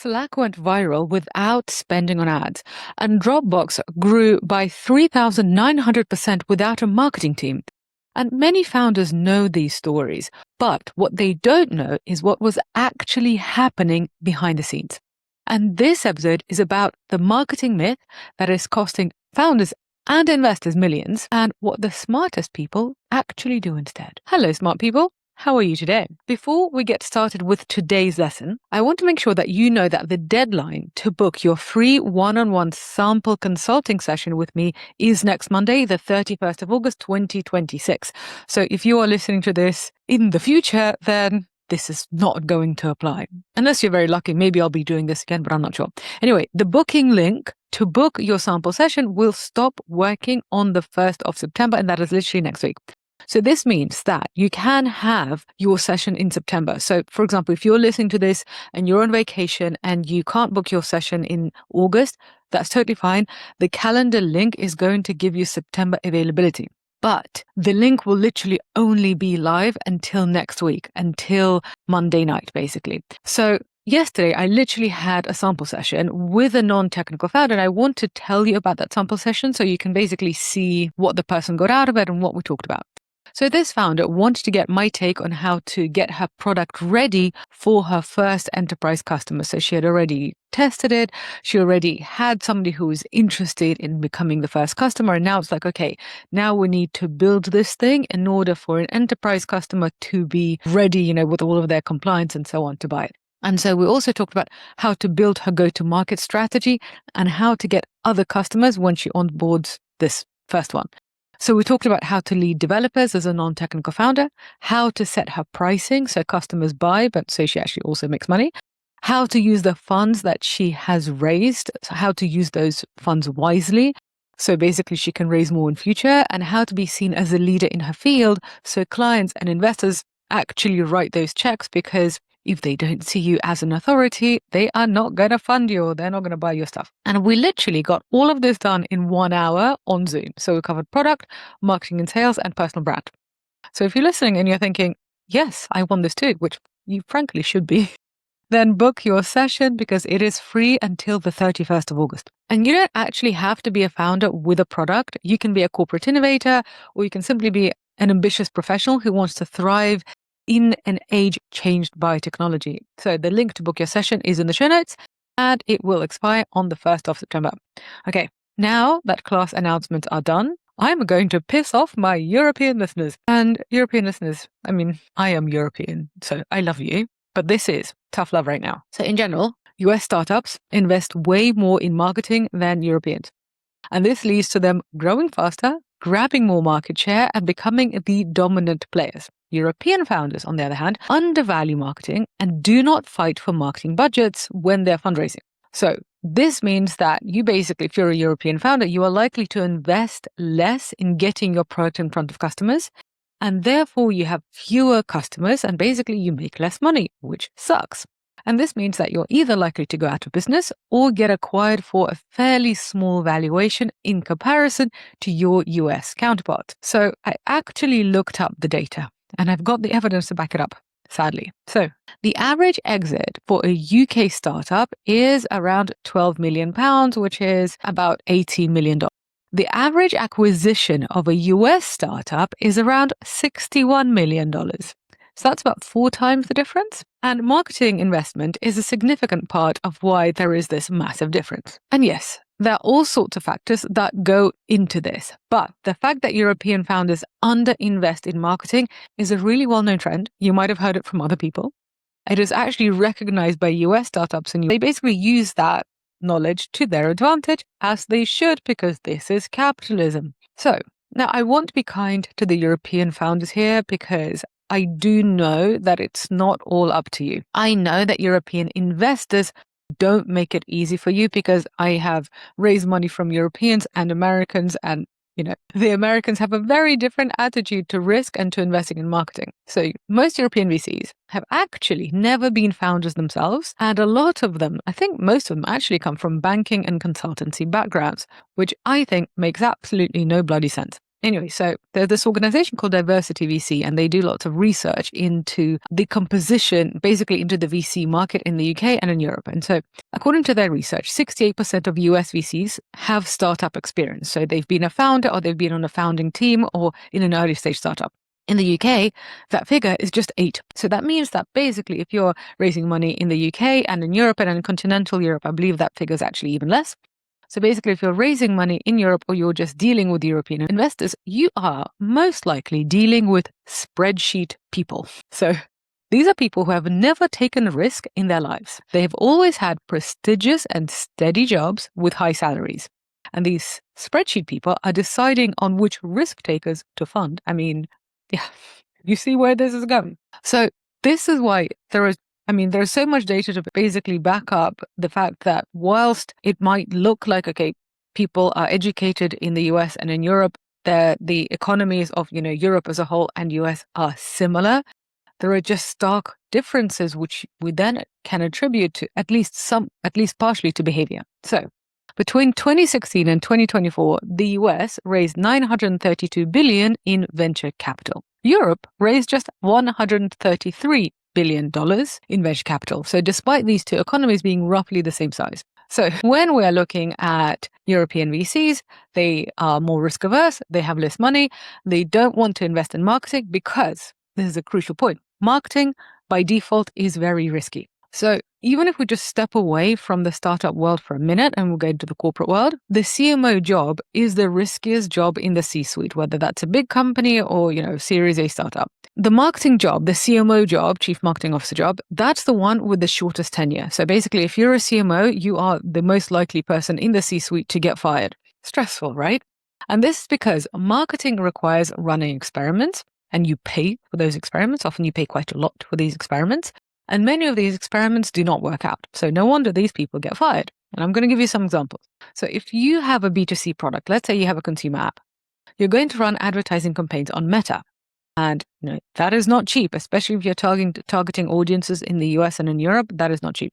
Slack went viral without spending on ads, and Dropbox grew by 3,900% without a marketing team. And many founders know these stories, but what they don't know is what was actually happening behind the scenes. And this episode is about the marketing myth that is costing founders and investors millions, and what the smartest people actually do instead. Hello, smart people. How are you today? Before we get started with today's lesson, I want to make sure that you know that the deadline to book your free one-on-one sample consulting session with me is next Monday, the 31st of August, 2026. So if you are listening to this in the future, then this is not going to apply. Unless you're very lucky, maybe I'll be doing this again, but I'm not sure. Anyway, the booking link to book your sample session will stop working on the 1st of September, and that is literally next week. So this means that you can have your session in September. So for example, if you're listening to this and you're on vacation and you can't book your session in August, that's totally fine. The calendar link is going to give you September availability. But the link will literally only be live until next week, until Monday night, basically. So yesterday, I literally had a sample session with a non-technical founder, and I want to tell you about that sample session so you can basically see what the person got out of it and what we talked about. So this founder wanted to get my take on how to get her product ready for her first enterprise customer. So she had already tested it. She already had somebody who was interested in becoming the first customer. And now it's like, okay, now we need to build this thing in order for an enterprise customer to be ready, with all of their compliance and so on to buy it. And so we also talked about how to build her go-to-market strategy and how to get other customers when she onboards this first one. So we talked about how to lead developers as a non-technical founder, how to set her pricing so customers buy, but so she actually also makes money, how to use the funds that she has raised, so how to use those funds wisely, so basically she can raise more in future, and how to be seen as a leader in her field so clients and investors actually write those checks, because if they don't see you as an authority, they are not going to fund you or they're not going to buy your stuff. And we literally got all of this done in 1 hour on Zoom. So we covered product, marketing and sales, and personal brand. So if you're listening and you're thinking, yes, I want this too, which you frankly should be, then book your session because it is free until the 31st of August. And you don't actually have to be a founder with a product. You can be a corporate innovator, or you can simply be an ambitious professional who wants to thrive in an age changed by technology. So the link to book your session is in the show notes, and it will expire on the 1st of September. Okay, now that class announcements are done, I'm going to piss off my European listeners. And European listeners, I am European, so I love you, but this is tough love right now. So in general, US startups invest way more in marketing than Europeans. And this leads to them growing faster, grabbing more market share, and becoming the dominant players. European founders, on the other hand, undervalue marketing and do not fight for marketing budgets when they're fundraising. So this means that you basically, if you're a European founder, you are likely to invest less in getting your product in front of customers, and therefore you have fewer customers and basically you make less money, which sucks. And this means that you're either likely to go out of business or get acquired for a fairly small valuation in comparison to your US counterpart. So I actually looked up the data, and I've got the evidence to back it up, sadly. So the average exit for a UK startup is around £12 million, which is about $18 million. The average acquisition of a US startup is around $61 million. So that's about 4 times the difference. And marketing investment is a significant part of why there is this massive difference. And yes, there are all sorts of factors that go into this. But the fact that European founders underinvest in marketing is a really well-known trend. You might have heard it from other people. It is actually recognized by US startups, and they basically use that knowledge to their advantage, as they should, because this is capitalism. So now I want to be kind to the European founders here, because I do know that it's not all up to you. I know that European investors don't make it easy for you, because I have raised money from Europeans and Americans, and the Americans have a very different attitude to risk and to investing in marketing. So most European VCs have actually never been founders themselves, and a lot of them, I think most of them, actually come from banking and consultancy backgrounds, which I think makes absolutely no bloody sense. Anyway, so there's this organization called Diversity VC, and they do lots of research into the composition, basically into the VC market in the UK and in Europe. And so according to their research, 68% of US VCs have startup experience. So they've been a founder, or they've been on a founding team, or in an early stage startup. In the UK, that figure is just 8. So that means that basically if you're raising money in the UK and in Europe and in continental Europe, I believe that figure is actually even less. So basically, if you're raising money in Europe or you're just dealing with European investors, you are most likely dealing with spreadsheet people. So these are people who have never taken a risk in their lives. They have always had prestigious and steady jobs with high salaries. And these spreadsheet people are deciding on which risk takers to fund. I mean, yeah, you see where this is going. So this is why there's so much data to basically back up the fact that whilst it might look like, okay, people are educated in the US and in Europe, the economies of, Europe as a whole and US are similar, there are just stark differences which we then can attribute to at least partially to behavior. So between 2016 and 2024, the US raised $932 billion in venture capital. Europe raised just $133 billion in venture capital. So despite these two economies being roughly the same size. So when we are looking at European VCs, they are more risk averse, they have less money, they don't want to invest in marketing because, this is a crucial point, marketing by default is very risky. So even if we just step away from the startup world for a minute and we'll go into the corporate world, the CMO job is the riskiest job in the C-suite, whether that's a big company or, Series A startup. The marketing job, the CMO job, Chief Marketing Officer job, that's the one with the shortest tenure. So basically, if you're a CMO, you are the most likely person in the C-suite to get fired. Stressful, right? And this is because marketing requires running experiments, and you pay for those experiments. Often you pay quite a lot for these experiments. And many of these experiments do not work out. So no wonder these people get fired. And I'm going to give you some examples. So if you have a B2C product, let's say you have a consumer app, you're going to run advertising campaigns on Meta. And that is not cheap, especially if you're targeting audiences in the US and in Europe. That is not cheap.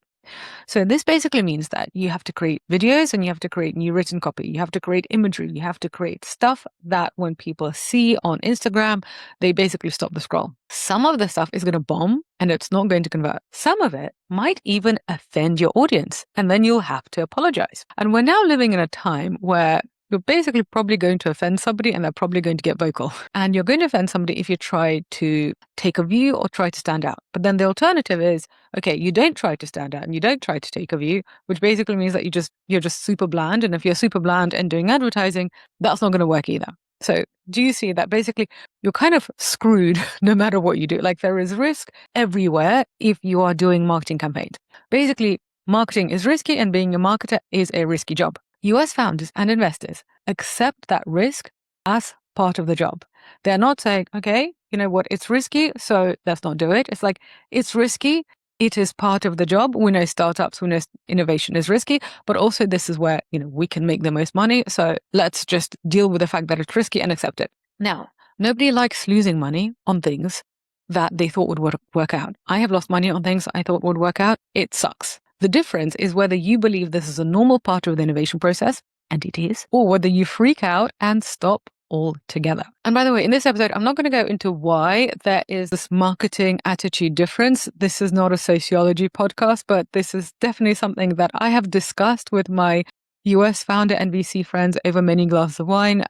So this basically means that you have to create videos and you have to create new written copy. You have to create imagery. You have to create stuff that when people see on Instagram, they basically stop the scroll. Some of the stuff is going to bomb and it's not going to convert. Some of it might even offend your audience and then you'll have to apologize. And we're now living in a time where you're basically probably going to offend somebody and they're probably going to get vocal. And you're going to offend somebody if you try to take a view or try to stand out. But then the alternative is, okay, you don't try to stand out and you don't try to take a view, which basically means that you're just super bland. And if you're super bland and doing advertising, that's not going to work either. So do you see that basically you're kind of screwed no matter what you do? Like there is risk everywhere if you are doing marketing campaigns. Basically, marketing is risky and being a marketer is a risky job. US founders and investors accept that risk as part of the job. They're not saying, okay, you know what, it's risky, so let's not do it. It's like, it's risky. It is part of the job. We know startups, we know innovation is risky, but also this is where, we can make the most money. So let's just deal with the fact that it's risky and accept it. Now, nobody likes losing money on things that they thought would work out. I have lost money on things I thought would work out. It sucks. The difference is whether you believe this is a normal part of the innovation process, and it is, or whether you freak out and stop altogether. And by the way, in this episode, I'm not going to go into why there is this marketing attitude difference. This is not a sociology podcast, but this is definitely something that I have discussed with my US founder and VC friends over many glasses of wine,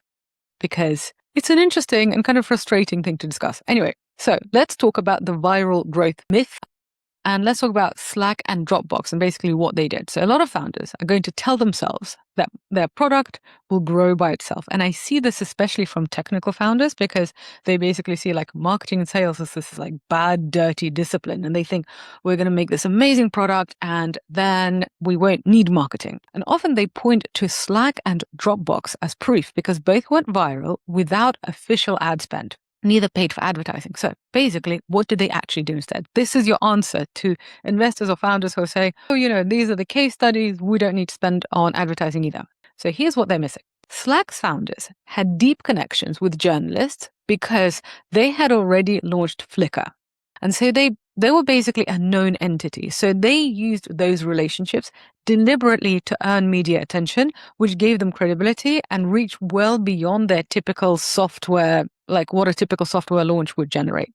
because it's an interesting and kind of frustrating thing to discuss. Anyway, so let's talk about the viral growth myth. And let's talk about Slack and Dropbox and basically what they did. So a lot of founders are going to tell themselves that their product will grow by itself. And I see this especially from technical founders because they basically see like marketing and sales as this like bad, dirty discipline. And they think we're going to make this amazing product and then we won't need marketing. And often they point to Slack and Dropbox as proof because both went viral without official ad spend. Neither paid for advertising. So basically, what did they actually do instead? This is your answer to investors or founders who say, these are the case studies. We don't need to spend on advertising either. So here's what they're missing. Slack's founders had deep connections with journalists because they had already launched Flickr. And so they They were basically a known entity. So they used those relationships deliberately to earn media attention, which gave them credibility and reach well beyond their typical software, like what a typical software launch would generate.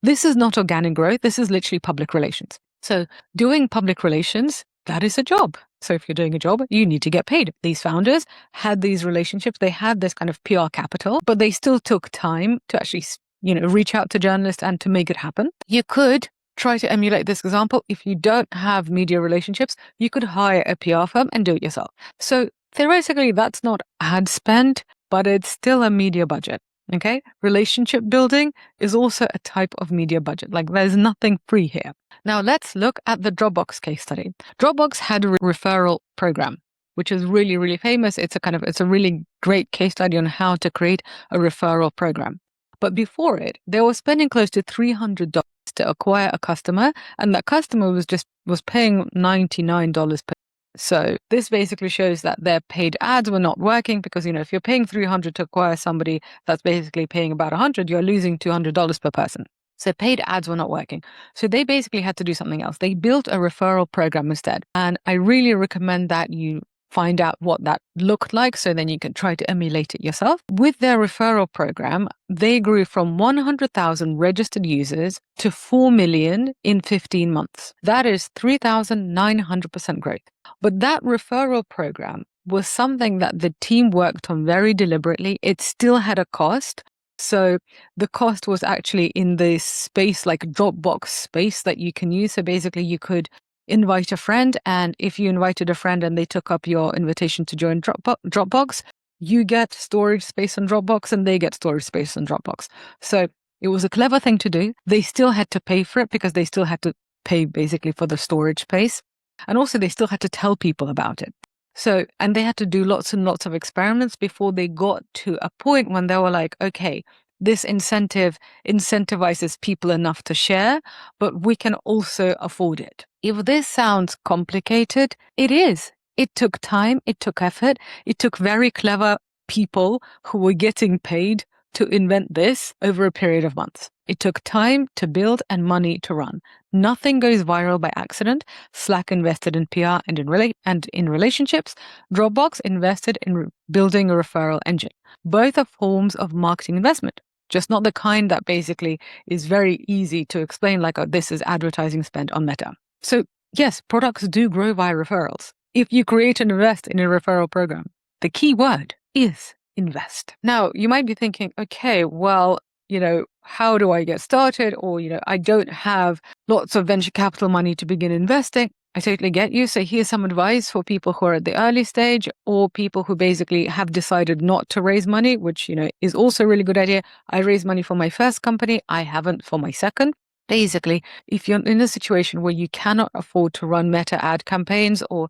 This is not organic growth. This is literally public relations. So doing public relations, that is a job. So if you're doing a job, you need to get paid. These founders had these relationships. They had this kind of PR capital, but they still took time to actually, reach out to journalists and to make it happen. You could try to emulate this example. If you don't have media relationships, you could hire a PR firm and do it yourself. So theoretically, that's not ad spend, but it's still a media budget. Okay. Relationship building is also a type of media budget. Like there's nothing free here. Now let's look at the Dropbox case study. Dropbox had a referral program, which is really, really famous. It's a really great case study on how to create a referral program. But before it, they were spending close to $300 to acquire a customer, and that customer was paying $99 per. So this basically shows that their paid ads were not working because, if you're paying $300 to acquire somebody that's basically paying about $100, you're losing $200 per person. So paid ads were not working. So they basically had to do something else. They built a referral program instead. And I really recommend that you find out what that looked like so then you can try to emulate it yourself. With their referral program, they grew from 100,000 registered users to 4 million in 15 months. That is 3,900% growth. But that referral program was something that the team worked on very deliberately. It still had a cost. So the cost was actually in the space, like Dropbox space that you can use. So basically you could invite a friend, and if you invited a friend and they took up your invitation to join Dropbox, you get storage space on Dropbox and they get storage space on Dropbox. So it was a clever thing to do. They still had to pay for it because they still had to pay basically for the storage space. And also they still had to tell people about it. So, and they had to do lots and lots of experiments before they got to a point when they were like, okay, this incentive incentivizes people enough to share, but we can also afford it. If this sounds complicated, it is. It took time, it took effort, it took very clever people who were getting paid to invent this over a period of months. It took time to build and money to run. Nothing goes viral by accident. Slack invested in PR and in relationships. Dropbox invested in building a referral engine. Both are forms of marketing investment, just not the kind that basically is very easy to explain, like, oh, this is advertising spend on Meta. So yes, products do grow via referrals. If you create and invest in a referral program, the key word is invest. Now, you might be thinking, okay, well, how do I get started? Or, I don't have lots of venture capital money to begin investing. I totally get you. So here's some advice for people who are at the early stage or people who basically have decided not to raise money, which, is also a really good idea. I raised money for my first company. I haven't for my second. Basically, if you're in a situation where you cannot afford to run Meta ad campaigns or,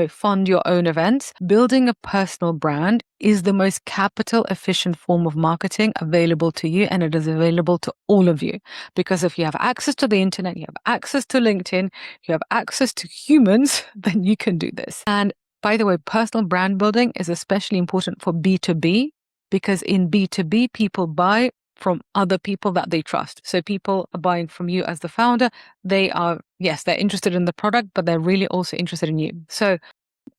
fund your own events, building a personal brand is the most capital efficient form of marketing available to you. And it is available to all of you. Because if you have access to the internet, you have access to LinkedIn, you have access to humans, then you can do this. And by the way, personal brand building is especially important for B2B because in B2B, people buy from other people that they trust. So people are buying from you as the founder. They are, yes, they're interested in the product, but they're really also interested in you. So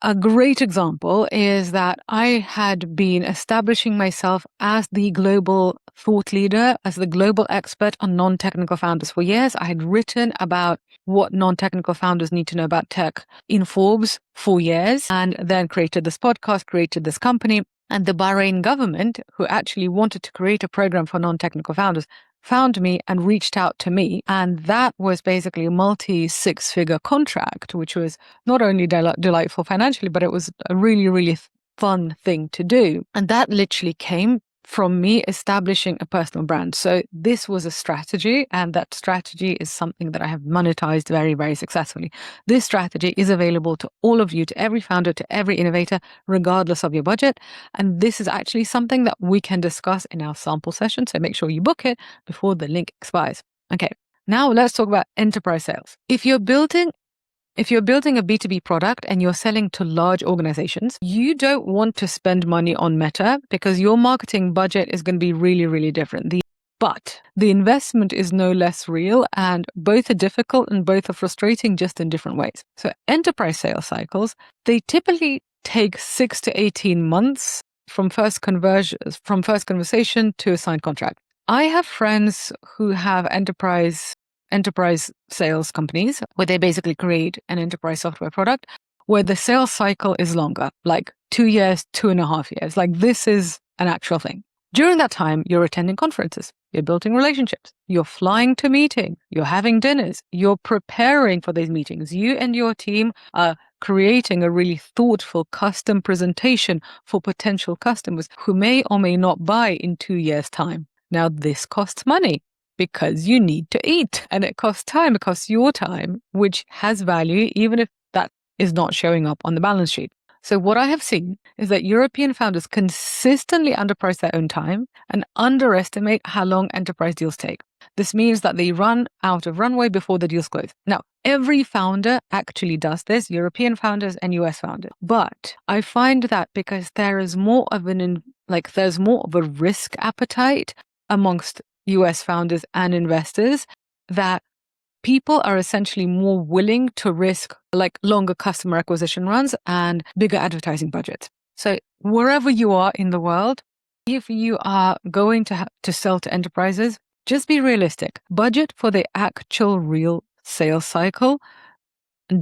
a great example is that I had been establishing myself as the global thought leader, as the global expert on non-technical founders for years. I had written about what non-technical founders need to know about tech in Forbes for years, and then created this podcast, created this company. And the Bahrain government, who actually wanted to create a program for non-technical founders, found me and reached out to me. And that was basically a multi-six-figure contract, which was not only delightful financially, but it was a really, really fun thing to do. And that literally came from me establishing a personal brand. So this was a strategy, and that strategy is something that I have monetized very, very successfully. This strategy is available to all of you, to every founder, to every innovator, regardless of your budget. And this is actually something that we can discuss in our sample session. So make sure you book it before the link expires. Okay, now let's talk about enterprise sales. If you're building a B2B product and you're selling to large organizations, you don't want to spend money on Meta because your marketing budget is going to be really, really different. The But the investment is no less real, and both are difficult and both are frustrating, just in different ways. So enterprise sales cycles, they typically take 6 to 18 months from first conversation to a signed contract. I have friends who have enterprise sales companies where they basically create an enterprise software product where the sales cycle is longer, like 2 years, 2.5 years. Like, this is an actual thing. During that time, you're attending conferences, you're building relationships, you're flying to meetings, you're having dinners, you're preparing for these meetings. You and your team are creating a really thoughtful custom presentation for potential customers who may or may not buy in 2 years' time. Now, this costs money because you need to eat, and it costs time. It costs your time, which has value, even if that is not showing up on the balance sheet. So what I have seen is that European founders consistently underprice their own time and underestimate how long enterprise deals take. This means that they run out of runway before the deals close. Now, every founder actually does this, European founders and US founders. But I find that because there is more of there's more of a risk appetite amongst US founders and investors, that people are essentially more willing to risk like longer customer acquisition runs and bigger advertising budgets. So wherever you are in the world, if you are going to sell to enterprises, just be realistic. Budget for the actual real sales cycle.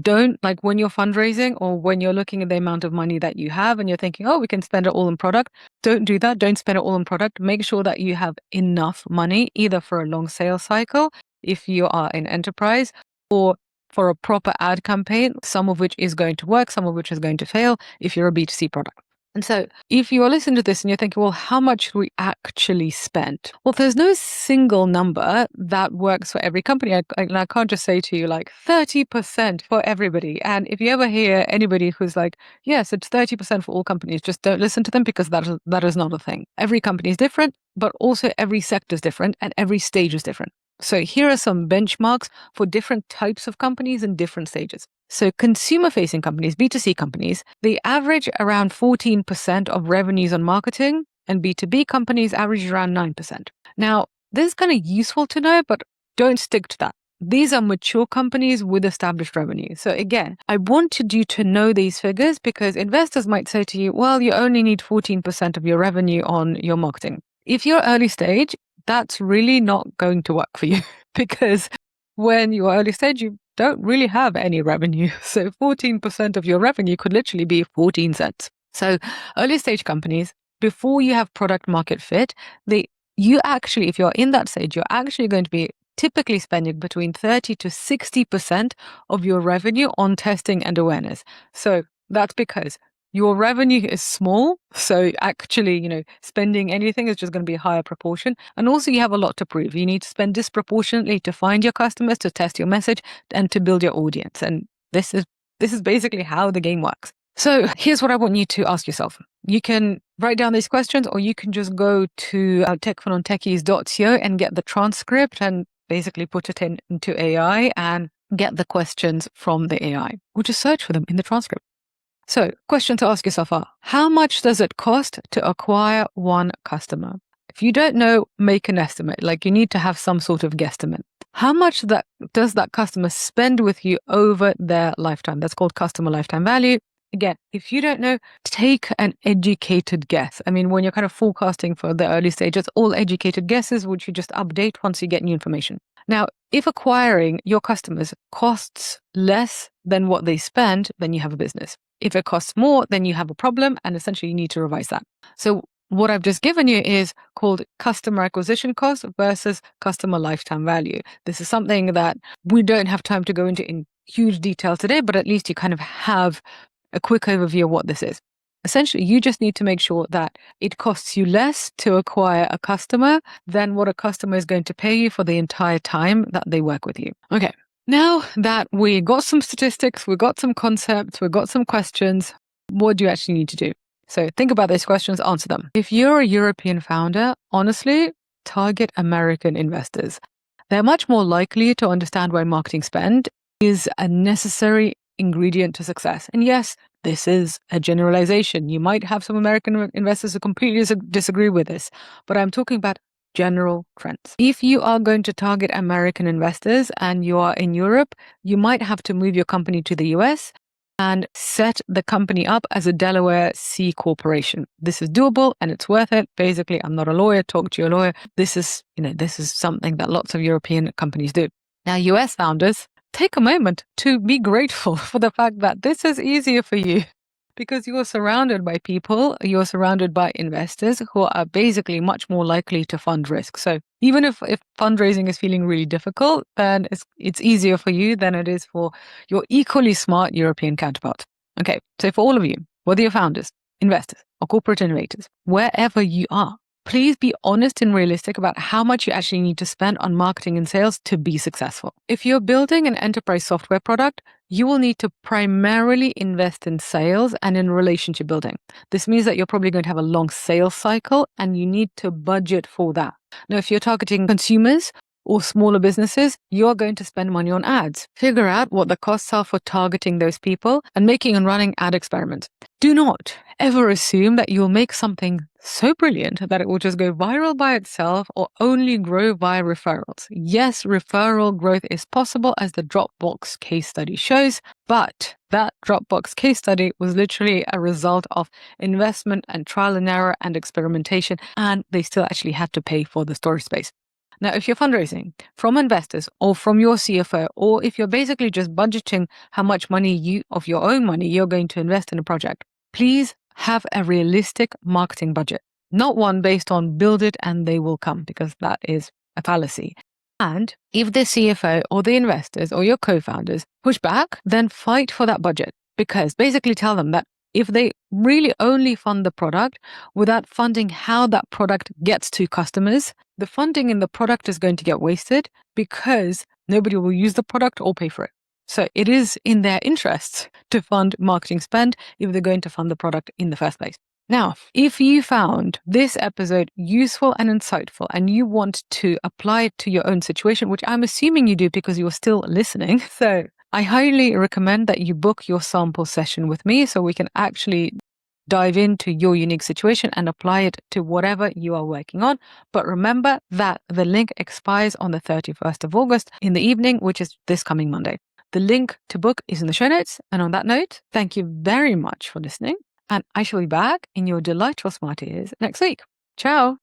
Don't, like, when you're fundraising or when you're looking at the amount of money that you have and you're thinking, oh, we can spend it all on product. Don't do that. Don't spend it all on product. Make sure that you have enough money either for a long sales cycle if you are in enterprise, or for a proper ad campaign, some of which is going to work, some of which is going to fail if you're a B2C product. And so if you are listening to this and you're thinking, well, how much should we actually spend? Well, there's no single number that works for every company. I can't just say to you like 30% for everybody. And if you ever hear anybody who's like, yes, it's 30% for all companies, just don't listen to them, because that is not a thing. Every company is different, but also every sector is different and every stage is different. So here are some benchmarks for different types of companies in different stages. So consumer-facing companies, B2C companies, they average around 14% of revenues on marketing, and B2B companies average around 9%. Now, this is kind of useful to know, but don't stick to that. These are mature companies with established revenue. So again, I wanted you to know these figures because investors might say to you, well, you only need 14% of your revenue on your marketing. If you're early stage, that's really not going to work for you, because when you're early stage, you don't really have any revenue. So 14% of your revenue could literally be 14 cents. So early stage companies, before you have product market fit, if you're in that stage, you're actually going to be typically spending between 30 to 60% of your revenue on testing and awareness. So that's because your revenue is small. So actually, spending anything is just going to be a higher proportion. And also you have a lot to prove. You need to spend disproportionately to find your customers, to test your message, and to build your audience. And this is basically how the game works. So here's what I want you to ask yourself. You can write down these questions, or you can just go to techfornontechies.co and get the transcript and basically put it into AI and get the questions from the AI, or just search for them in the transcript. So questions to ask yourself are, how much does it cost to acquire one customer? If you don't know, make an estimate. Like, you need to have some sort of guesstimate. How much does that customer spend with you over their lifetime? That's called customer lifetime value. Again, if you don't know, take an educated guess. I mean, when you're kind of forecasting for the early stages, all educated guesses, which you just update once you get new information. Now, if acquiring your customers costs less than what they spend, then you have a business. If it costs more, then you have a problem, and essentially you need to revise that. So what I've just given you is called customer acquisition cost versus customer lifetime value. This is something that we don't have time to go into in huge detail today, but at least you kind of have a quick overview of what this is. Essentially, you just need to make sure that it costs you less to acquire a customer than what a customer is going to pay you for the entire time that they work with you. Okay. Now that we got some statistics, we got some concepts, we got some questions, what do you actually need to do? So think about those questions, answer them. If you're a European founder, honestly, target American investors. They're much more likely to understand why marketing spend is a necessary ingredient to success. And yes, this is a generalization. You might have some American investors who completely disagree with this, but I'm talking about general trends. If you are going to target American investors and you are in Europe, you might have to move your company to the US and set the company up as a Delaware C corporation. This is doable and it's worth it. Basically, I'm not a lawyer, talk to your lawyer. This is something that lots of European companies do. Now, US founders, take a moment to be grateful for the fact that this is easier for you because you're surrounded by people, you're surrounded by investors who are basically much more likely to fund risk. So even if fundraising is feeling really difficult, then it's easier for you than it is for your equally smart European counterparts. Okay, so for all of you, whether you're founders, investors, or corporate innovators, wherever you are, please be honest and realistic about how much you actually need to spend on marketing and sales to be successful. If you're building an enterprise software product, you will need to primarily invest in sales and in relationship building. This means that you're probably going to have a long sales cycle and you need to budget for that. Now, if you're targeting consumers or smaller businesses, you're going to spend money on ads. Figure out what the costs are for targeting those people and making and running ad experiments. Do not ever assume that you'll make something so brilliant that it will just go viral by itself or only grow via referrals. Yes, referral growth is possible, as the Dropbox case study shows, but that Dropbox case study was literally a result of investment and trial and error and experimentation, and they still actually had to pay for the storage space. Now, if you're fundraising from investors or from your CFO, or if you're basically just budgeting how much money of your own money you're going to invest in a project, please have a realistic marketing budget, not one based on build it and they will come, because that is a fallacy. And if the CFO or the investors or your co-founders push back, then fight for that budget, because basically tell them that if they really only fund the product without funding how that product gets to customers, the funding in the product is going to get wasted because nobody will use the product or pay for it. So it is in their interests to fund marketing spend if they're going to fund the product in the first place. Now, if you found this episode useful and insightful and you want to apply it to your own situation, which I'm assuming you do because you're still listening, so I highly recommend that you book your sample session with me so we can actually dive into your unique situation and apply it to whatever you are working on. But remember that the link expires on the 31st of August in the evening, which is this coming Monday. The link to book is in the show notes. And on that note, thank you very much for listening. And I shall be back in your delightful smart ears next week. Ciao.